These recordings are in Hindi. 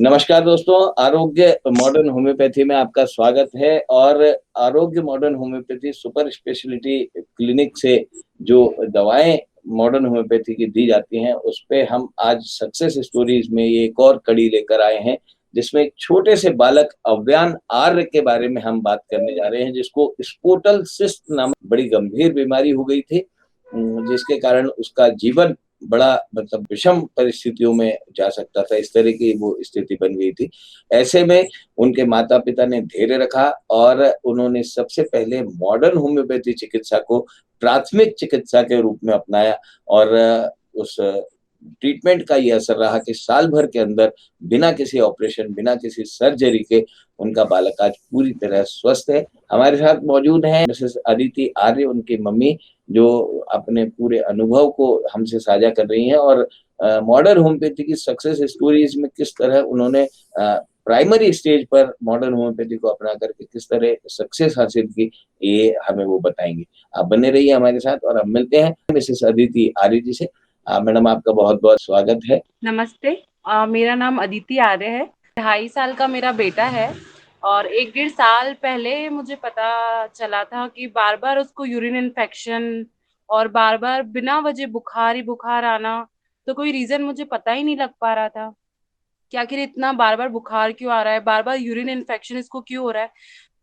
नमस्कार दोस्तों, आरोग्य मॉडर्न होम्योपैथी में आपका स्वागत है। और आरोग्य modern homeopathy super speciality clinic से जो दवाएं मॉडर्न होम्योपैथी की दी जाती हैं, उस पे हम आज सक्सेस स्टोरीज में ये एक और कड़ी लेकर आए हैं, जिसमें एक छोटे से बालक अव्यान आर्य के बारे में हम बात करने जा रहे हैं, जिसको स्पोटल सिस्ट नामक बड़ी गंभीर बीमारी हो गई थी, जिसके कारण उसका जीवन बड़ा मतलब विषम परिस्थितियों में जा सकता था। इस तरह की वो स्थिति बन गई थी। ऐसे में उनके माता पिता ने धैर्य रखा और उन्होंने सबसे पहले मॉडर्न होम्योपैथी चिकित्सा को प्राथमिक चिकित्सा के रूप में अपनाया। और उस ट्रीटमेंट का ये असर रहा कि साल भर के अंदर बिना किसी ऑपरेशन, बिना किसी सर्जरी के उनका बालक आज पूरी तरह स्वस्थ है। हमारे साथ मौजूद हैं मिसेस अदिति आर्य, उनकी मम्मी, जो अपने पूरे अनुभव को हमसे साझा कर रही हैं और मॉडर्न होम्योपैथी की सक्सेस स्टोरीज में किस तरह उन्होंने प्राइमरी स्टेज पर मॉडर्न होम्योपैथी को अपना करके किस तरह सक्सेस हासिल की, ये हमें वो बताएंगे। आप बने रहिए हमारे साथ और हम मिलते हैं मिसेस अदिति आर्य जी से। मैडम, आपका बहुत बहुत स्वागत है। नमस्ते। मेरा नाम अदिति आर्य है। 2.5 साल का मेरा बेटा है और 1 डेढ़ साल पहले मुझे पता चला था कि बार बार उसको यूरिन इन्फेक्शन और बार बार बिना वजह बुखार ही बुखार आना। तो कोई रीजन मुझे पता ही नहीं लग पा रहा था कि आखिर इतना बार बार बुखार क्यों आ रहा है, बार बार यूरिन इन्फेक्शन इसको क्यों हो रहा है।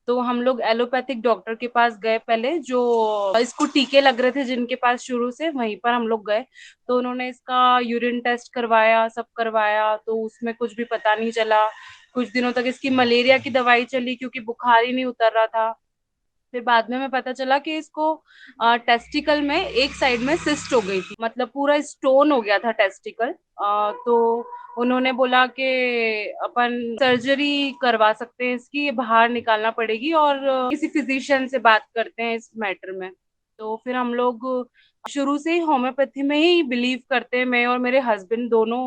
तो हम लोग एलोपैथिक डॉक्टर के पास गए पहले, जो इसको टीके लग रहे थे जिनके पास शुरू से, वहीं पर हम लोग गए। तो उन्होंने इसका यूरिन टेस्ट करवाया, सब करवाया, तो उसमें कुछ भी पता नहीं चला। कुछ दिनों तक इसकी मलेरिया की दवाई चली क्योंकि बुखार ही नहीं उतर रहा था। फिर बाद में हमें पता चला कि इसको टेस्टिकल में एक साइड में सिस्ट हो गई थी, मतलब पूरा स्टोन हो गया था टेस्टिकल। तो उन्होंने बोला कि अपन सर्जरी करवा सकते हैं, इसकी ये बाहर निकालना पड़ेगी और किसी फिजिशियन से बात करते हैं इस मैटर में। तो फिर हम लोग शुरू से ही होम्योपैथी में ही बिलीव करते हैं, मैं और मेरे हस्बैंड दोनों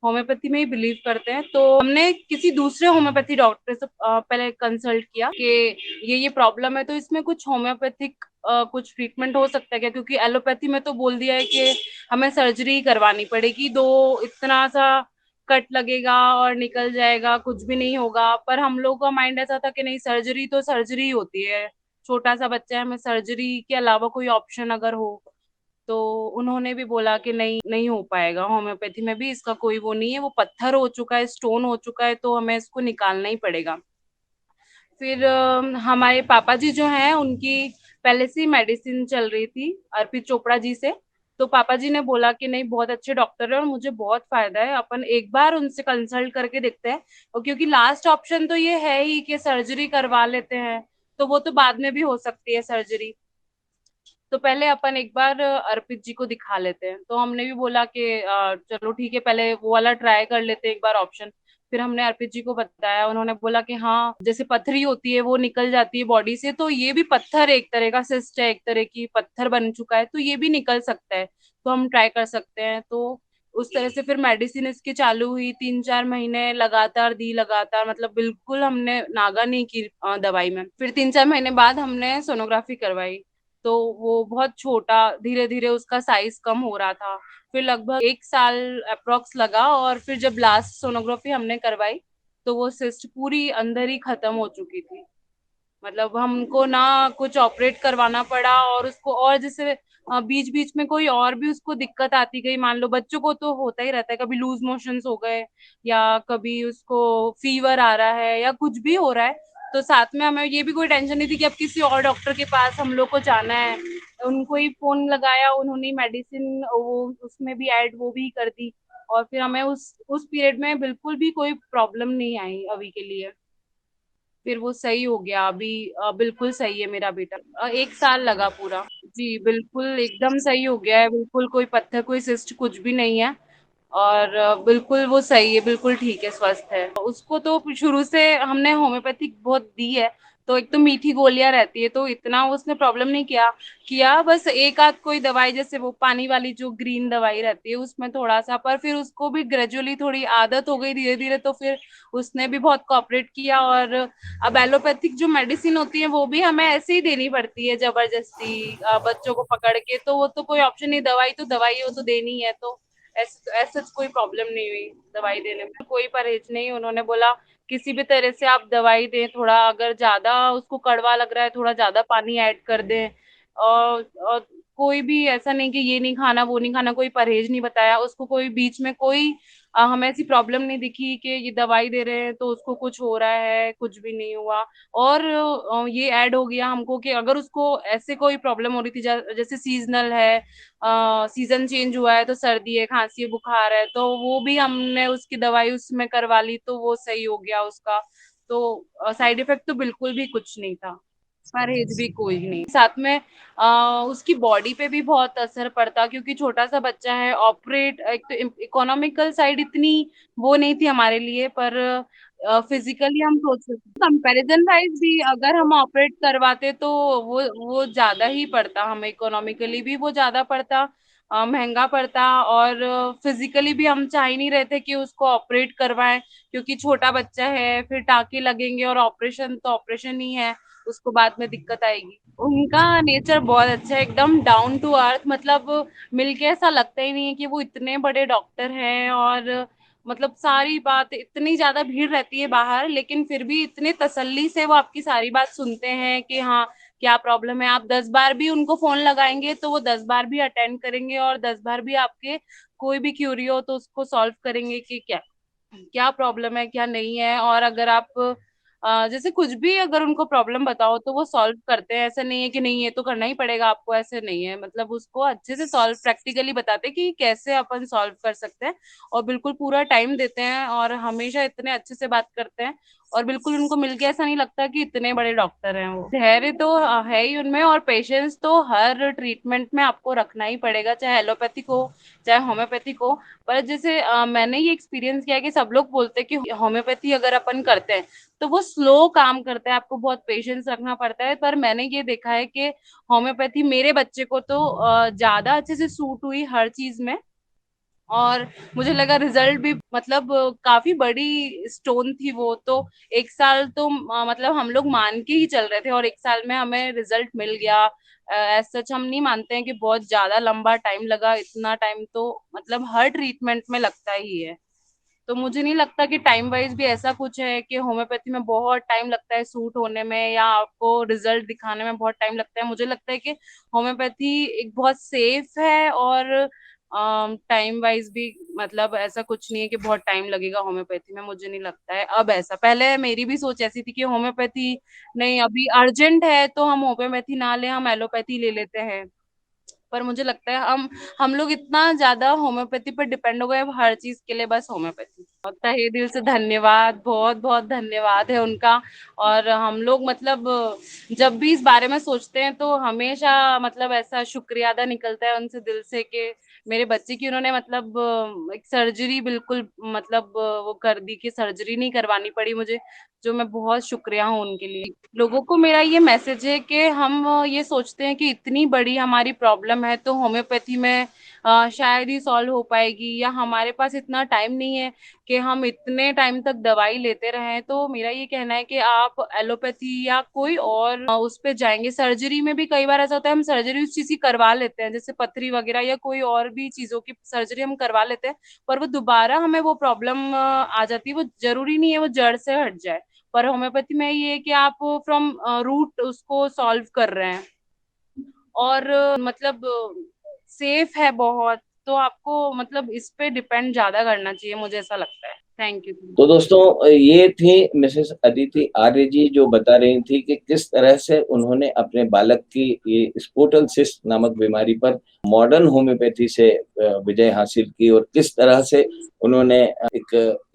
होम्योपैथी में ही बिलीव करते हैं। तो हमने किसी दूसरे होम्योपैथी डॉक्टर से पहले कंसल्ट किया कि ये प्रॉब्लम है, तो इसमें कुछ होम्योपैथिक कुछ ट्रीटमेंट हो सकता है क्या, क्योंकि एलोपैथी में तो बोल दिया है कि हमें सर्जरी करवानी पड़ेगी, दो इतना सा कट लगेगा और निकल जाएगा, कुछ भी नहीं होगा। पर हम लोग का माइंड ऐसा था कि नहीं, सर्जरी तो सर्जरी होती है, छोटा सा बच्चा है, हमें सर्जरी के अलावा कोई ऑप्शन अगर हो। तो उन्होंने भी बोला कि नहीं, नहीं हो पाएगा, होम्योपैथी में भी इसका कोई वो नहीं है, वो पत्थर हो चुका है, स्टोन हो चुका है, तो हमें इसको निकालना ही पड़ेगा। फिर हमारे पापा जी जो हैं, उनकी पहले से ही मेडिसिन चल रही थी अर्पित चोपड़ा जी से। तो पापा जी ने बोला कि नहीं, बहुत अच्छे डॉक्टर है और मुझे बहुत फायदा है, अपन एक बार उनसे कंसल्ट करके देखते हैं। और क्योंकि लास्ट ऑप्शन तो ये है ही कि सर्जरी करवा लेते हैं, तो वो तो बाद में भी हो सकती है सर्जरी। तो पहले अपन एक बार अर्पित जी को दिखा लेते हैं। तो हमने भी बोला कि चलो ठीक है, पहले वो वाला ट्राई कर लेते हैं एक बार ऑप्शन। फिर हमने अर्पित जी को बताया, उन्होंने बोला कि हाँ, जैसे पथरी होती है वो निकल जाती है बॉडी से, तो ये भी पत्थर एक तरह का सिस्ट है, एक तरह की पत्थर बन चुका है, तो ये भी निकल सकता है, तो हम ट्राई कर सकते हैं। तो उस तरह से फिर मेडिसिन इसकी चालू हुई, 3-4 महीने लगातार दी, लगातार, मतलब बिल्कुल हमने नागा नहीं की दवाई में। फिर 3-4 महीने बाद हमने सोनोग्राफी करवाई, तो वो बहुत छोटा, धीरे धीरे उसका साइज कम हो रहा था। फिर लगभग 1 साल अप्रोक्स लगा और फिर जब लास्ट सोनोग्राफी हमने करवाई, तो वो सिस्ट पूरी अंदर ही खत्म हो चुकी थी। मतलब हमको ना कुछ ऑपरेट करवाना पड़ा, और उसको और जैसे बीच बीच में कोई और भी उसको दिक्कत आती गई, मान लो बच्चों को तो होता ही रहता है, कभी लूज मोशंस हो गए या कभी उसको फीवर आ रहा है या कुछ भी हो रहा है, तो साथ में हमें ये भी कोई टेंशन नहीं थी कि अब किसी और डॉक्टर के पास हम लोग को जाना है। उनको ही फोन लगाया, उन्होंने मेडिसिन वो उसमें भी ऐड वो भी कर दी, और फिर हमें उस पीरियड में बिल्कुल भी कोई प्रॉब्लम नहीं आई अभी के लिए। फिर वो सही हो गया अभी। बिल्कुल सही है मेरा बेटा। 1 साल लगा पूरा। जी बिल्कुल एकदम सही हो गया है, बिल्कुल कोई पत्थर कोई सिस्ट कुछ भी नहीं है। और बिल्कुल वो सही है, बिल्कुल ठीक है, स्वस्थ है। उसको तो शुरू से हमने होम्योपैथिक बहुत दी है, तो एक तो मीठी गोलियां रहती है, तो इतना उसने प्रॉब्लम नहीं किया किया बस एक आध कोई दवाई, जैसे वो पानी वाली जो ग्रीन दवाई रहती है उसमें थोड़ा सा, पर फिर उसको भी ग्रेजुअली थोड़ी आदत हो गई धीरे धीरे, तो फिर उसने भी बहुत कोऑपरेट किया। और अब एलोपैथिक जो मेडिसिन होती है वो भी हमें ऐसे ही देनी पड़ती है जबरदस्ती, बच्चों को पकड़ के, तो वो तो कोई ऑप्शन नहीं, दवाई तो दवाई, वो तो देनी है। तो ऐसे ऐसे कोई प्रॉब्लम नहीं हुई दवाई देने में, कोई परहेज नहीं। उन्होंने बोला किसी भी तरह से आप दवाई दें, थोड़ा अगर ज्यादा उसको कड़वा लग रहा है थोड़ा ज्यादा पानी ऐड कर दें। और कोई भी ऐसा नहीं कि ये नहीं खाना वो नहीं खाना, कोई परहेज नहीं बताया उसको, कोई बीच में कोई हमें ऐसी प्रॉब्लम नहीं दिखी कि ये दवाई दे रहे हैं तो उसको कुछ हो रहा है, कुछ भी नहीं हुआ। और ये ऐड हो गया हमको कि अगर उसको ऐसे कोई प्रॉब्लम हो रही थी जैसे सीजनल है, सीजन चेंज हुआ है तो सर्दी है, खांसी है, बुखार है, तो वो भी हमने उसकी दवाई उसमें करवा ली तो वो सही हो गया उसका। तो साइड इफेक्ट तो बिल्कुल भी कुछ नहीं था, परहेज भी कोई नहीं। साथ में उसकी बॉडी पे भी बहुत असर पड़ता क्योंकि छोटा सा बच्चा है। ऑपरेट एक तो इकोनॉमिकल साइड इतनी वो नहीं थी हमारे लिए, पर फिजिकली हम सोच सकते कंपैरिजन वाइज भी अगर हम ऑपरेट करवाते तो वो ज्यादा ही पड़ता हमें, इकोनॉमिकली भी वो ज्यादा पड़ता, महंगा पड़ता। और फिजिकली भी हम चाह ही नहीं रहे थे कि उसको ऑपरेट करवाएं क्योंकि छोटा बच्चा है, फिर टाके लगेंगे और ऑपरेशन तो ऑपरेशन ही है, उसको बाद में दिक्कत आएगी। उनका नेचर बहुत अच्छा है, एकदम डाउन टू अर्थ, मतलब मिलके ऐसा लगता ही नहीं है कि वो इतने बड़े डॉक्टर हैं। और मतलब सारी बात, इतनी ज्यादा भीड़ रहती है बाहर लेकिन फिर भी इतने तसल्ली से वो आपकी सारी बात सुनते हैं कि हाँ क्या प्रॉब्लम है। आप 10 बार भी उनको फोन लगाएंगे तो वो 10 बार भी अटेंड करेंगे और 10 बार भी आपके कोई भी क्यूरी हो तो उसको सॉल्व करेंगे कि क्या क्या प्रॉब्लम है क्या नहीं है। और अगर आप जैसे कुछ भी अगर उनको प्रॉब्लम बताओ तो वो सॉल्व करते हैं, ऐसा नहीं है कि नहीं ये तो करना ही पड़ेगा आपको, ऐसे नहीं है। मतलब उसको अच्छे से सॉल्व प्रैक्टिकली बताते हैं कि कैसे अपन सॉल्व कर सकते हैं, और बिल्कुल पूरा टाइम देते हैं और हमेशा इतने अच्छे से बात करते हैं। और बिल्कुल उनको मिलके ऐसा नहीं लगता कि इतने बड़े डॉक्टर हैं। वो धैर्य तो है ही उनमें, और पेशेंस तो हर ट्रीटमेंट में आपको रखना ही पड़ेगा, चाहे एलोपैथिक हो चाहे होम्योपैथिक हो। पर जैसे मैंने ये एक्सपीरियंस किया है कि सब लोग बोलते हैं कि होम्योपैथी अगर अपन करते हैं तो वो स्लो काम करता है, आपको बहुत पेशेंस रखना पड़ता है। पर मैंने ये देखा है कि होम्योपैथी मेरे बच्चे को तो ज्यादा अच्छे से सूट हुई हर चीज में। और मुझे लगा रिजल्ट भी, मतलब काफी बड़ी स्टोन थी वो तो। 1 साल तो मतलब हम लोग मान के ही चल रहे थे और 1 साल में हमें रिजल्ट मिल गया। एज सच हम नहीं मानते हैं कि बहुत ज्यादा लंबा टाइम लगा, इतना टाइम तो मतलब हर ट्रीटमेंट में लगता ही है। तो मुझे नहीं लगता कि टाइम वाइज भी ऐसा कुछ है कि होम्योपैथी में बहुत टाइम लगता है सूट होने में या आपको रिजल्ट दिखाने में बहुत टाइम लगता है। मुझे लगता है कि होम्योपैथी एक बहुत सेफ है, और टाइम वाइज भी मतलब ऐसा कुछ नहीं है कि बहुत टाइम लगेगा होम्योपैथी में, मुझे नहीं लगता है अब ऐसा। पहले मेरी भी सोच ऐसी थी कि होम्योपैथी नहीं, अभी अर्जेंट है तो हम होम्योपैथी ना ले, हम एलोपैथी ले लेते हैं। पर मुझे लगता है हम लोग इतना ज्यादा होम्योपैथी पर डिपेंड हो गए अब हर चीज के लिए, बस होम्योपैथी। बहुत तहे दिल से धन्यवाद, बहुत बहुत धन्यवाद है उनका। और हम लोग मतलब जब भी इस बारे में सोचते हैं तो हमेशा मतलब ऐसा शुक्रिया अदा निकलता है उनसे दिल से कि मेरे बच्चे की उन्होंने मतलब एक सर्जरी बिल्कुल मतलब वो कर दी कि सर्जरी नहीं करवानी पड़ी मुझे, जो मैं बहुत शुक्रिया हूँ उनके लिए। लोगों को मेरा ये मैसेज है कि हम ये सोचते हैं कि इतनी बड़ी हमारी प्रॉब्लम है तो होम्योपैथी में शायद ही सॉल्व हो पाएगी, या हमारे पास इतना टाइम नहीं है कि हम इतने टाइम तक दवाई लेते रहें। तो मेरा ये कहना है कि आप एलोपैथी या कोई और उस पे जाएंगे। सर्जरी में भी कई बार ऐसा होता है हम सर्जरी उस चीज की करवा लेते हैं, जैसे पथरी वगैरह या कोई और भी चीजों की सर्जरी हम करवा लेते हैं, पर वो दोबारा हमें वो प्रॉब्लम आ जाती है। वो जरूरी नहीं है वो जड़ से हट जाए, पर होम्योपैथी में ये है कि आप फ्रॉम रूट उसको सॉल्व कर रहे हैं। और मतलब सेफ है बहुत। तो आपको मतलब इस पे डिपेंड ज्यादा करना चाहिए, मुझे ऐसा लगता है। Thank you. तो दोस्तों, ये थी मिसेस अदिति आर्य जी जो बता रही थी कि किस तरह से उन्होंने अपने बालक की ये स्पोटल सिस्ट नामक बीमारी पर मॉडर्न होम्योपैथी से विजय हासिल की, और किस तरह से उन्होंने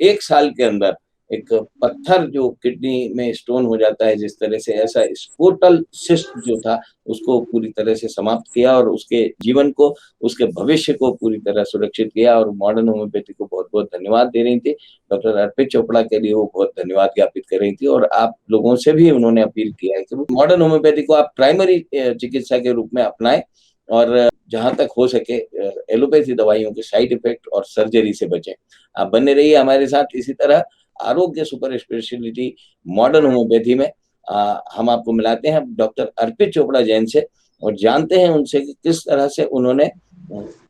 एक साल के अंदर एक पत्थर जो किडनी में स्टोन हो जाता है जिस तरह से, ऐसा स्पोटल सिस्ट जो था उसको पूरी तरह से समाप्त किया और उसके जीवन को, उसके भविष्य को पूरी तरह सुरक्षित किया। और मॉडर्न होम्योपैथी को बहुत बहुत धन्यवाद दे रही थी। डॉक्टर अर्पित चोपड़ा के लिए वो बहुत धन्यवाद ज्ञापित कर रही थी, और आप लोगों से भी उन्होंने अपील किया है कि मॉडर्न होम्योपैथी को आप प्राइमरी चिकित्सा के रूप में अपनाएं, और जहां तक हो सके एलोपैथी दवाइयों के साइड इफेक्ट और सर्जरी से बचें। आप बने रहिए हमारे साथ इसी तरह आरोग्य सुपर स्पेशलिटी मॉडर्न होम्योपैथी में। हम आपको मिलाते हैं डॉक्टर अर्पित चोपड़ा जैन से, और जानते हैं उनसे कि किस तरह से उन्होंने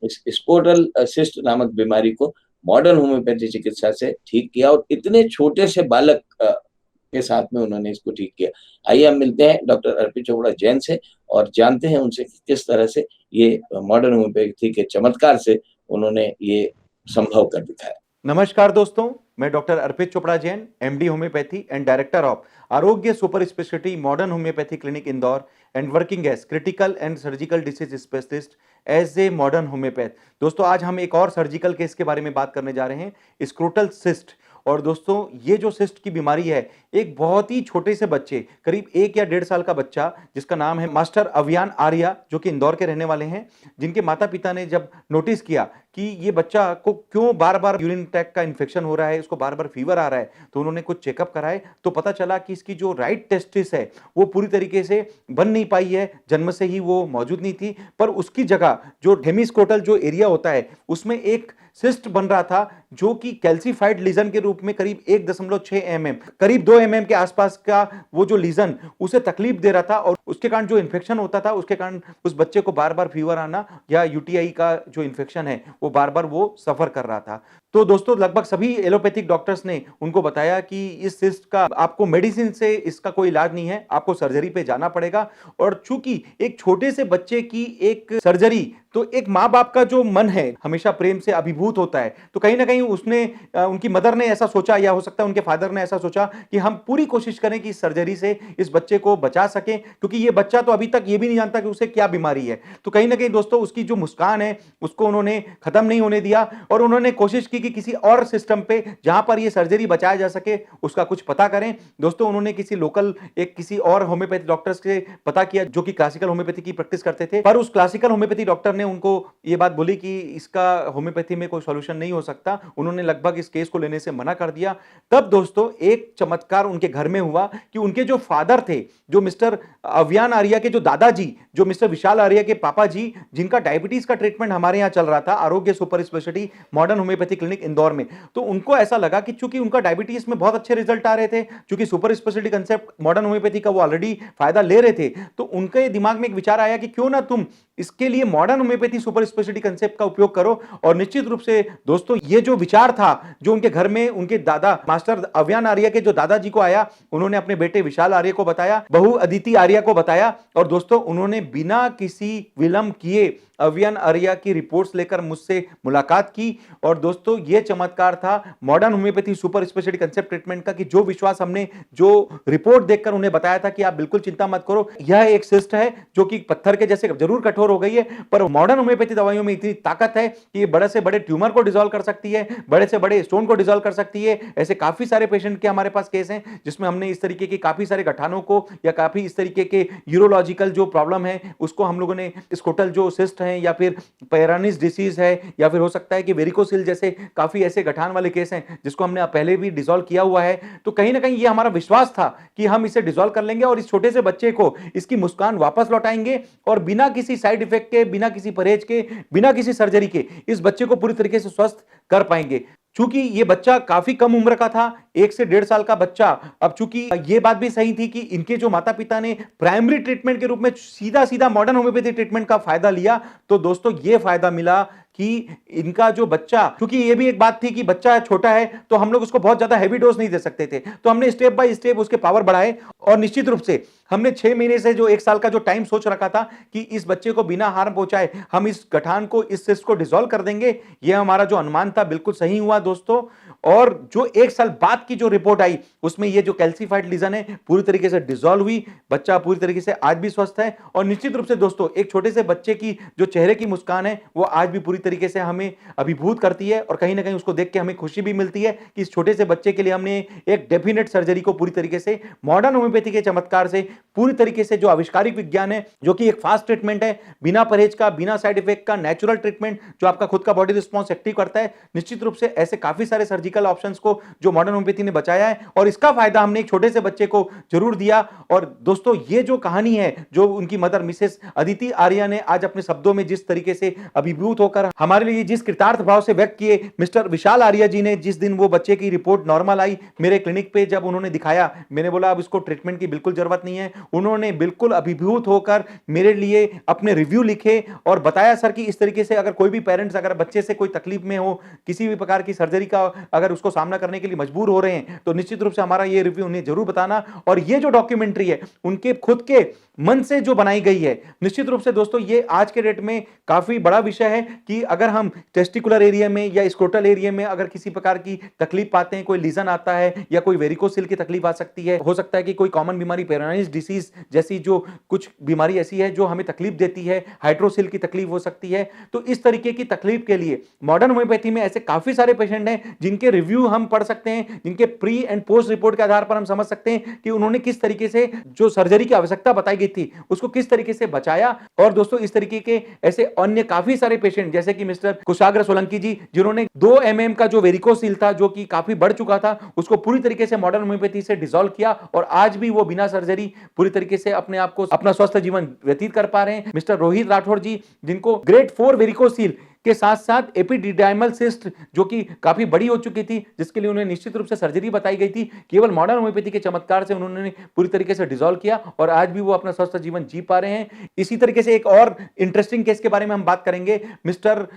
इस स्पोर्टल सिस्ट नामक बीमारी को मॉडर्न होम्योपैथी चिकित्सा से ठीक किया, और इतने छोटे से बालक के साथ में उन्होंने इसको ठीक किया। आइए हम मिलते हैं डॉक्टर अर्पित चोपड़ा जैन से और जानते हैं उनसे कि किस तरह से ये मॉडर्न होम्योपैथी के चमत्कार से उन्होंने ये संभव कर दिखाया। नमस्कार दोस्तों, मैं doctor Arpit Chopra Jain, MD homeopathy and director of Arogya super speciality modern homeopathy clinic Indore and working as critical and surgical disease specialist as a modern homeopath. दोस्तों, आज हम एक और सर्जिकल केस के बारे में बात करने जा रहे हैं, स्क्रोटल सिस्ट। और दोस्तों, ये जो सिस्ट की बीमारी है, एक बहुत ही छोटे से बच्चे, करीब 1 या 1.5 साल का बच्चा, जिसका नाम है मास्टर अवियान आर्या, जो कि इंदौर के रहने वाले हैं, जिनके माता पिता ने जब नोटिस किया कि ये बच्चा को क्यों बार बार यूरिन ट्रैक्ट का इन्फेक्शन हो रहा है, इसको बार बार फीवर आ रहा है, तो उन्होंने कुछ चेकअप कराए तो पता चला कि इसकी जो राइट टेस्टिस है वो पूरी तरीके से बन नहीं पाई है, जन्म से ही वो मौजूद नहीं थी, पर उसकी जगह जो हेमिस्क्रोटल जो एरिया होता है उसमें एक सिस्ट बन रहा था, जो कि कैल्सिफाइड लीजन के रूप में करीब 1.6 mm, करीब 2 mm के आसपास का वो जो लीजन उसे तकलीफ दे रहा था, और उसके कारण जो इन्फेक्शन होता था उसके कारण उस बच्चे को बार बार फीवर आना या यूटीआई का जो इन्फेक्शन है वो बार बार वो सफर कर रहा था। तो दोस्तों, लगभग सभी एलोपैथिक डॉक्टर्स ने उनको बताया कि इस सिस्ट का आपको मेडिसिन से इसका कोई इलाज नहीं है, आपको सर्जरी पे जाना पड़ेगा। और चूंकि एक छोटे से बच्चे की एक सर्जरी, तो एक माँ बाप का जो मन है हमेशा प्रेम से अभिभूत होता है, तो कहीं ना कहीं उसने उनकी मदर ने ऐसा सोचा, या हो सकता है उनके फादर ने ऐसा सोचा कि हम पूरी कोशिश करें कि इस सर्जरी से इस बच्चे को बचा सकें, क्योंकि ये बच्चा तो अभी तक ये भी नहीं जानता कि उसे क्या बीमारी है। तो कहीं ना कहीं दोस्तों, उसकी जो मुस्कान है उसको उन्होंने खत्म नहीं होने दिया, और उन्होंने कोशिश की कि किसी और सिस्टम पे जहां पर ये सर्जरी बचाया जा सके उसका कुछ पता करें। दोस्तों, उन्होंने किसी लोकल किसी और होम्योपैथी डॉक्टर से पता किया जो कि क्लासिकल होम्योपैथी की प्रैक्टिस करते थे, पर उस क्लासिकल होम्योपैथी डॉक्टर ने उनको ये बात बोली कि इसका होम्योपैथी में कोई सॉल्यूशन नहीं हो सकता। उन्होंने लगभग इस केस को लेने से मना कर दिया। तब दोस्तों, एक चमत्कार उनके घर में हुआ कि उनके जो फादर थे, जो मिस्टर अवियान आर्या के जो दादाजी, जो मिस्टर विशाल आर्या के पापा जी, जिनका डायबिटीज का ट्रीटमेंट हमारे यहां चल रहा था आरोग्य super speciality modern homeopathy clinic Indore में, तो उनको ऐसा लगा कि चूंकि उनका डायबिटीज में बहुत अच्छे रिजल्ट आ रहे थे, चूंकि super speciality concept modern homeopathy का वो ऑलरेडी फायदा ले रहे थे, तो उनके दिमाग में एक विचार आया कि क्यों ना तुम इसके लिए modern homeopathy super speciality concept का उपयोग करो। और निश्चित रूप से दोस्तों, ये जो विचार था, जो उनके घर में उनके दादा मास्टर अवियान आर्या के जो दादाजी को आया, उन्होंने अपने बेटे विशाल आर्य को बताया, बहू अदिति आर्या को बताया, और दोस्तों उन्होंने बिना किसी विलंब किए अवियान आर्या की रिपोर्ट्स लेकर मुझसे मुलाकात की। और दोस्तों, यह चमत्कार था modern homeopathy super speciality concept treatment का, कि जो विश्वास हमने जो रिपोर्ट देखकर उन्हें बताया था कि आप बिल्कुल चिंता मत करो, यह एक सिस्ट है जो कि पत्थर के जैसे जरूर कठोर हो गई है, पर मॉडर्न होम्योपैथी दवाइयों में इतनी ताकत है कि ये बड़े से बड़े ट्यूमर को डिसॉल्व कर सकती है, बड़े से बड़े स्टोन को डिसॉल्व कर सकती है। ऐसे काफी सारे पेशेंट के हमारे पास केस हैं जिसमें हमने इस तरीके के काफी सारे गठानों को, या काफी इस तरीके के यूरोलॉजिकल जो प्रॉब्लम है उसको हम लोगों ने, स्क्रोटल जो सिस्ट है, या फिर पैरानिस डिसीज है, या फिर हो सकता है कि वेरिकोसिल जैसे काफी ऐसे गठान वाले केस हैं जिसको हमने पहले भी डिसॉल्व किया हुआ है। तो कहीं ना कहीं ये हमारा विश्वास था कि हम इसे डिसॉल्व कर लेंगे और इस छोटे से बच्चे को इसकी मुस्कान वापस लौटाएंगे, और बिना किसी साइड इफेक्ट के, बिना किसी परहेज के, बिना किसी सर्जरी के इस बच्चे को पूरी तरीके से स्वस्थ कर पाएंगे। चूंकि ये बच्चा काफी कम उम्र का था, 1 से 1.5 साल का बच्चा, अब चूंकि ये बात भी सही थी कि इनके जो माता पिता ने प्राइमरी ट्रीटमेंट के रूप में सीधा सीधा मॉडर्न होम्योपैथी ट्रीटमेंट का फायदा लिया, तो दोस्तों ये फायदा मिला कि इनका जो बच्चा, क्योंकि ये भी एक बात थी कि बच्चा छोटा है तो हम लोग उसको बहुत ज्यादा हैवी डोज नहीं दे सकते थे, तो हमने स्टेप बाय स्टेप उसके पावर बढ़ाए, और निश्चित रूप से हमने 6 महीने से जो 1 साल का जो टाइम सोच रखा था कि इस बच्चे को बिना हार्म पहुंचाए हम इस गठान को, इस सिस्ट को डिसॉल्व कर देंगे, यह हमारा जो अनुमान था बिल्कुल सही हुआ दोस्तों। और जो 1 साल बाद की जो रिपोर्ट आई उसमें ये जो कैल्सिफाइड लीजन है पूरी तरीके से डिसॉल्व हुई, बच्चा पूरी तरीके से आज भी स्वस्थ है। और निश्चित रूप से दोस्तों, एक छोटे से बच्चे की जो चेहरे की मुस्कान है वो आज भी पूरी तरीके से हमें अभिभूत करती है, और कहीं ना कहीं उसको देख के हमें खुशी भी मिलती है कि इस छोटे से बच्चे के लिए हमने एक डेफिनेट सर्जरी को पूरी तरीके से मॉडर्न होम्योपैथी के चमत्कार से, पूरी तरीके से जो आविष्कारिक विज्ञान है, जो कि एक फास्ट ट्रीटमेंट है, बिना परहेज का, बिना साइड इफेक्ट का, नेचुरल ट्रीटमेंट जो आपका खुद का बॉडी रिस्पॉन्स एक्टिव करता है। निश्चित रूप से ऐसे काफी सारे सर्जिकल मेडिकल ऑप्शंस को जो मॉडर्न होम्योपैथी ने बचाया है, और इसका फायदा हमने एक छोटे से बच्चे को जरूर दिया। और दोस्तों ये जो कहानी है, जो उनकी मदर मिसेस अदिति आर्या ने आज अपने शब्दों में जिस तरीके से अभिभूत होकर हमारे लिए जिस कृतार्थ भाव से व्यक्त किए, मिस्टर विशाल आर्या जी ने जिस दिन वो बच्चे की रिपोर्ट नॉर्मल आई मेरे क्लिनिक पे जब उन्होंने दिखाया, मैंने बोला अब इसको ट्रीटमेंट की बिल्कुल जरूरत नहीं है। उन्होंने बिल्कुल अभिभूत होकर मेरे लिए अपने रिव्यू लिखे और बताया सर कि इस तरीके से अगर कोई भी पेरेंट्स अगर बच्चे से कोई तकलीफ में हो, किसी भी प्रकार की सर्जरी का अगर उसको सामना करने के लिए मजबूर हो रहे हैं, तो निश्चित रूप से हमारा ये रिव्यू उन्हें जरूर बताना। और ये जो डॉक्यूमेंट्री है उनके खुद के मन से जो बनाई गई है, निश्चित रूप से दोस्तों ये आज के डेट में काफी बड़ा विषय है कि अगर हम टेस्टिकुलर एरिया में या स्क्रोटल एरिया में अगर किसी प्रकार की तकलीफ पाते हैं, कोई लीजन आता है या कोई वेरिकोसिल की तकलीफ आ सकती है, हो सकता है कि कोई कॉमन बीमारी पेरानाइज डिसीज जैसी जो कुछ बीमारी ऐसी है जो हमें तकलीफ देती है, हाइड्रोसिल की तकलीफ हो सकती है। तो इस तरीके की तकलीफ के लिए मॉडर्न होम्योपैथी में ऐसे काफी सारे पेशेंट हैं जिनके रिव्यू हम पढ़ सकते हैं, जिनके प्री एंड पोस्ट रिपोर्ट के आधार पर हम समझ सकते हैं कि उन्होंने किस तरीके से जो सर्जरी की आवश्यकता बताई गई थी उसको किस तरीके से बचाया। और दोस्तों इस तरीके के ऐसे अन्य काफी सारे पेशेंट जैसे कि मिस्टर कुशाग्र सोलंकी जी, जिन्होंने 2 mm का जो वेरिकोसिल था जो कि काफी बढ़ चुका था, उसको पूरी तरीके से मॉडर्न होम्योपैथी से डिसॉल्व किया और आज भी वो बिना सर्जरी पूरी तरीके से अपने आप को अपना स्वस्थ जीवन व्यतीत कर पा रहे हैं। मिस्टर रोहित राठौर जी, जिनको ग्रेड 4 वेरिकोसिल के साथ साथ एपिडिडाइमल सिस्ट जो कि काफी बड़ी हो चुकी थी, जिसके लिए उन्हें निश्चित रूप से सर्जरी बताई गई थी, केवल मॉडर्न होम्योपैथी के चमत्कार से उन्होंने पूरी तरीके से डिसॉल्व किया और आज भी वो अपना स्वस्थ जीवन जी पा रहे हैं। इसी तरीके से एक और इंटरेस्टिंग केस के बारे में हम बात करेंगे, मिस्टर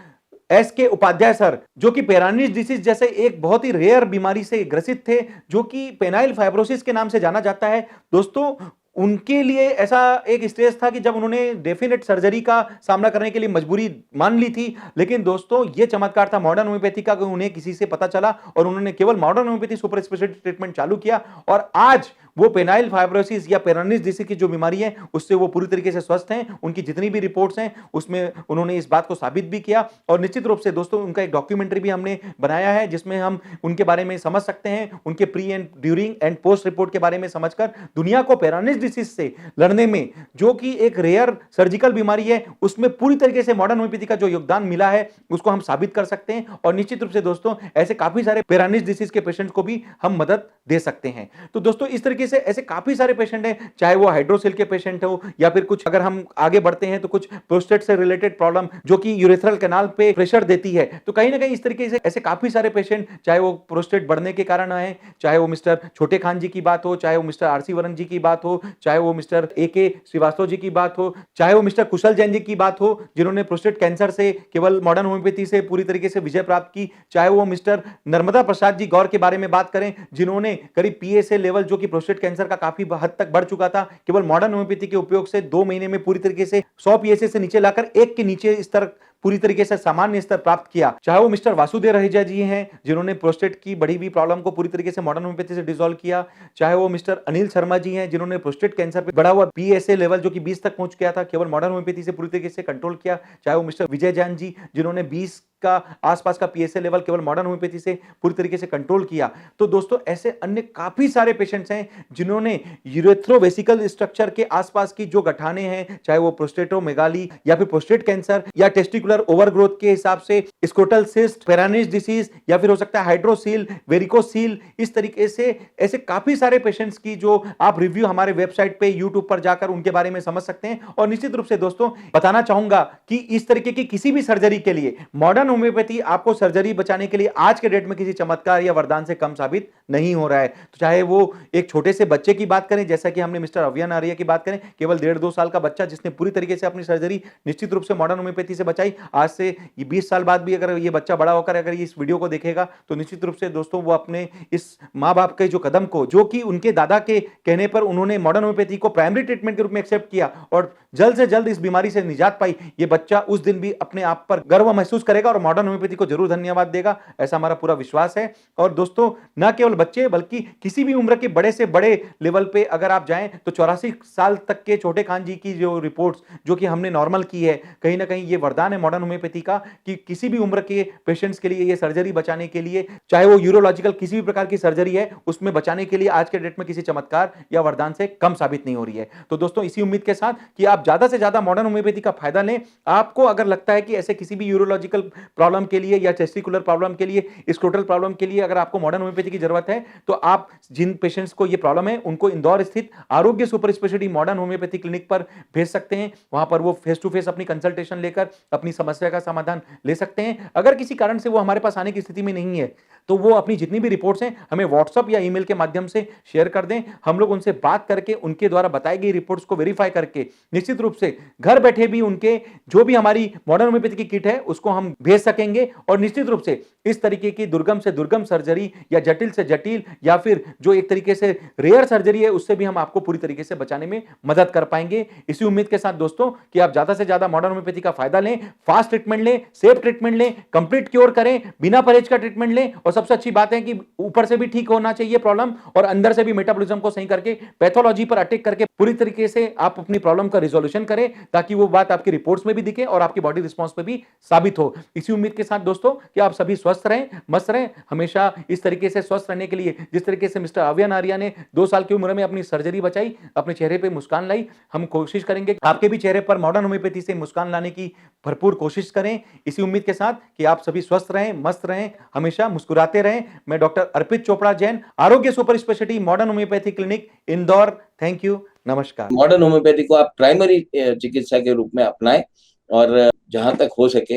के उपाध्याय सर, जो कि पेरानिस डिसीज जैसे एक बहुत ही रेयर बीमारी से ग्रसित थे, जो कि पेनाइल फाइब्रोसिस के नाम से जाना जाता है। दोस्तों उनके लिए ऐसा एक स्टेज था कि जब उन्होंने डेफिनेट सर्जरी का सामना करने के लिए मजबूरी मान ली थी, लेकिन दोस्तों ये चमत्कार था मॉडर्न होम्योपैथी का कि उन्हें किसी से पता चला और उन्होंने केवल modern homeopathy super speciality treatment चालू किया और आज वो पेनाइल फाइब्रोसिस या पेरानिस डिसीज की जो बीमारी है उससे वो पूरी तरीके से स्वस्थ हैं। उनकी जितनी भी रिपोर्ट्स हैं उसमें उन्होंने इस बात को साबित भी किया और निश्चित रूप से दोस्तों उनका एक डॉक्यूमेंट्री भी हमने बनाया है जिसमें हम उनके बारे में समझ सकते हैं, उनके pre and during and post report के बारे में समझकर दुनिया को पेरानिस डिसीज से लड़ने में, जो कि एक रेयर सर्जिकल बीमारी है, उसमें पूरी तरीके से मॉडर्न होम्योपैथी का जो योगदान मिला है उसको हम साबित कर सकते हैं। और निश्चित रूप से दोस्तों ऐसे काफी सारे पेरानिस डिसीज के पेशेंट्स को भी हम मदद दे सकते हैं। तो दोस्तों इस तरीके से ऐसे काफी सारे पेशेंट हैं, चाहे वो हाइड्रोसिल के पेशेंट हो या फिर कुछ अगर हम आगे बढ़ते हैं तो कुछ प्रोस्टेट से रिलेटेड प्रॉब्लम जो कि यूरेथ्रल कैनाल पे प्रेशर देती है, तो कहीं ना कहीं इस तरीके से ऐसे काफी सारे पेशेंट, चाहे वो प्रोस्टेट बढ़ने के कारण आए, चाहे वो मिस्टर छोटे खान जी की बात हो, चाहे वो मिस्टर आरसी वरन जी की बात हो, चाहे वो मिस्टर AK श्रीवास्तव जी की बात हो, चाहे वो मिस्टर कुशल जैन जी की बात हो जिन्होंने प्रोस्टेट कैंसर से केवल मॉडर्न होम्योपैथी से पूरी तरीके से विजय प्राप्त की, चाहे वो मिस्टर नर्मदा प्रसाद जी गौर के बारे में बात करें जिन्होंने करीब PSA लेवल जो कि प्रोस्टेट कैंसर का काफी हद तक बढ़ चुका था, केवल मॉडर्न होम्योपैथी के उपयोग से 2 महीने में पूरी तरीके से 100 PSA से नीचे लाकर 1 के नीचे स्तर पूरी तरीके से सामान्य स्तर प्राप्त किया। चाहे वो मिस्टर वासुदेव रहेजा जी हैं जिन्होंने प्रोस्टेट की बढ़ी हुई प्रॉब्लम को पूरी तरीके से मॉडर्न होम्योपैथी से डिसॉल्व किया, चाहे वो मिस्टर अनिल शर्मा जी हैं जिन्होंने प्रोस्टेट कैंसर पे बढ़ा हुआ PSA लेवल जो कि 20 तक पहुंच गया था केवल मॉडर्न होम्योपैथी से पूरी तरीके से कंट्रोल किया, चाहे वो मिस्टर विजय जैन जी जिन्होंने 20 का आसपास का PSA लेवल केवल मॉडर्न होम्योपैथी से पूरी तरीके से कंट्रोल किया। तो दोस्तों ऐसे अन्य काफी सारे पेशेंट्स हैं जिन्होंने यूरेथ्रोवेसिकल स्ट्रक्चर के आसपास की जो गठाने हैं, चाहे वो प्रोस्टेटोमेगाली या फिर प्रोस्टेट कैंसर या टेस्टिकुलर ओवरग्रोथ के हिसाब से स्क्रोटल सिस्ट, पेरानिस डिसीज या फिर हो सकता है हाइड्रोसील, वेरिकोसील, इस तरीके से ऐसे काफी सारे पेशेंट्स की जो आप रिव्यू हमारे वेबसाइट पे यूट्यूब पर जाकर उनके बारे में समझ सकते हैं। और निश्चित रूप से दोस्तों बताना चाहूंगा कि इस तरीके की किसी भी सर्जरी के लिए मॉडर्न होम्योपैथी आपको सर्जरी बचाने के लिए आज के डेट में किसी चमत्कार या वरदान से कम साबित नहीं हो रहा है। तो चाहे वो एक छोटे से बच्चे की बात करें, जैसा कि हमने मिस्टर अवियन आर्या की बात करें, केवल 1.5-2 साल का बच्चा जिसने पूरी तरीके से अपनी सर्जरी निश्चित रूप से मॉडर्न होम्योपैथी से बचाई, आज से 20 साल बाद भी अगर ये बच्चा बड़ा होकर अगर ये इस वीडियो को देखेगा तो निश्चित रूप से दोस्तों वो अपने इस माँ बाप के जो कदम को, जो कि उनके दादा के कहने पर उन्होंने मॉडर्न होम्योपैथी को प्राइमरी ट्रीटमेंट के रूप में एक्सेप्ट किया और जल्द से जल्द इस बीमारी से निजात पाई, ये बच्चा उस दिन भी अपने आप पर गर्व महसूस करेगा और मॉडर्न होम्योपैथी को जरूर धन्यवाद देगा, ऐसा हमारा पूरा विश्वास है। और दोस्तों न केवल बच्चे बल्कि किसी भी उम्र के बड़े से बड़े लेवल पे अगर आप जाएं तो 84 साल तक के छोटे खान जी की जो रिपोर्ट्स जो कि हमने नॉर्मल की है, कहीं ना कहीं ये वरदान है मॉडर्न होम्योपैथी का कि किसी भी उम्र के पेशेंट्स के लिए ये सर्जरी बचाने के लिए, चाहे वो यूरोलॉजिकल किसी भी प्रकार की सर्जरी है, उसमें बचाने के लिए आज के डेट में किसी चमत्कार या वरदान से कम साबित नहीं हो रही है। तो दोस्तों इसी उम्मीद के साथ कि आप ज्यादा से ज्यादा मॉडर्न होम्योपैथी का फायदा लें, आपको अगर लगता है कि ऐसे किसी भी यूरोलॉजिकल प्रॉब्लम के लिए या टेस्टिकुलर प्रॉब्लम के लिए, स्क्रोटल प्रॉब्लम के लिए अगर आपको मॉडर्न होम्योपैथी की जरूरत है तो आप जिन पेशेंट्स को ये प्रॉब्लम है उनको इंदौर स्थित आरोग्य super speciality modern homeopathy clinic पर भेज सकते हैं। वहां पर वो फेस टू फेस अपनी कंसल्टेशन लेकर अपनी समस्या का समाधान ले सकते हैं। अगर किसी कारण से वो हमारे पास आने की स्थिति में नहीं है तो वो अपनी जितनी भी रिपोर्ट्स हैं हमें व्हाट्सएप या ईमेल के माध्यम से शेयर कर दें। हम लोग उनसे बात करके उनके द्वारा बताई गई रिपोर्ट्स को वेरीफाई करके निश्चित रूप से घर बैठे भी उनके जो भी हमारी मॉडर्न होम्योपैथी की किट है उसको हम भेज सकेंगे और निश्चित रूप से इस तरीके की दुर्गम से दुर्गम सर्जरी या जटिल से जटिल या फिर जो एक तरीके से रेयर सर्जरी है उससे भी हम आपको पूरी तरीके से बचाने में मदद कर पाएंगे। इसी उम्मीद के साथ दोस्तों कि आप ज्यादा से ज्यादा मॉडर्न होम्योपैथी का फायदा लें, फास्ट ट्रीटमेंट लें, सेफ ट्रीटमेंट लें, कंप्लीट क्योर करें, बिना परहेज का ट्रीटमेंट लें और सबसे अच्छी बात है कि ऊपर से भी ठीक होना चाहिए प्रॉब्लम और अंदर से भी मेटाबॉलिज्म को सही करके पैथोलॉजी पर अटैक करके पूरी तरीके से आप अपनी प्रॉब्लम का रिजोल्यूशन करें ताकि वो बात आपकी रिपोर्ट्स में भी दिखे और आपकी बॉडी रिस्पांस पे भी साबित हो। इसी उम्मीद के साथ दोस्तों कि आप सभी स्वस्थ रहें, मस्त रहें, हमेशा इस तरीके से स्वस्थ रहने के लिए जिस तरीके से मिस्टर अवियन आर्या ने 2 साल की उम्र में अपनी सर्जरी बचाई, अपने चेहरे पे मुस्कान लाई, हम कोशिश करेंगे आपके भी चेहरे पर मॉडर्न होम्योपैथी से मुस्कान लाने की भरपूर कोशिश करें। इसी उम्मीद के साथ कि आप सभी स्वस्थ रहें, मस्त रहें, हमेशा मुस्कुराते रहें। मैं डॉक्टर अर्पित चोपड़ा जैन, आरोग्य super speciality modern homeopathy clinic Indore, thank you, नमस्कार। मॉडर्न होम्योपैथी को आप प्राइमरी चिकित्सा के रूप में अपनाएं और जहां तक हो सके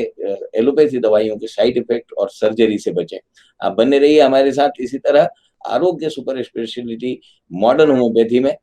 एलोपैथी दवाइयों के साइड इफेक्ट और सर्जरी से बचें। आप बने रहिए हमारे साथ इसी तरह आरोग्य सुपर स्पेशलिटी मॉडर्न होम्योपैथी में।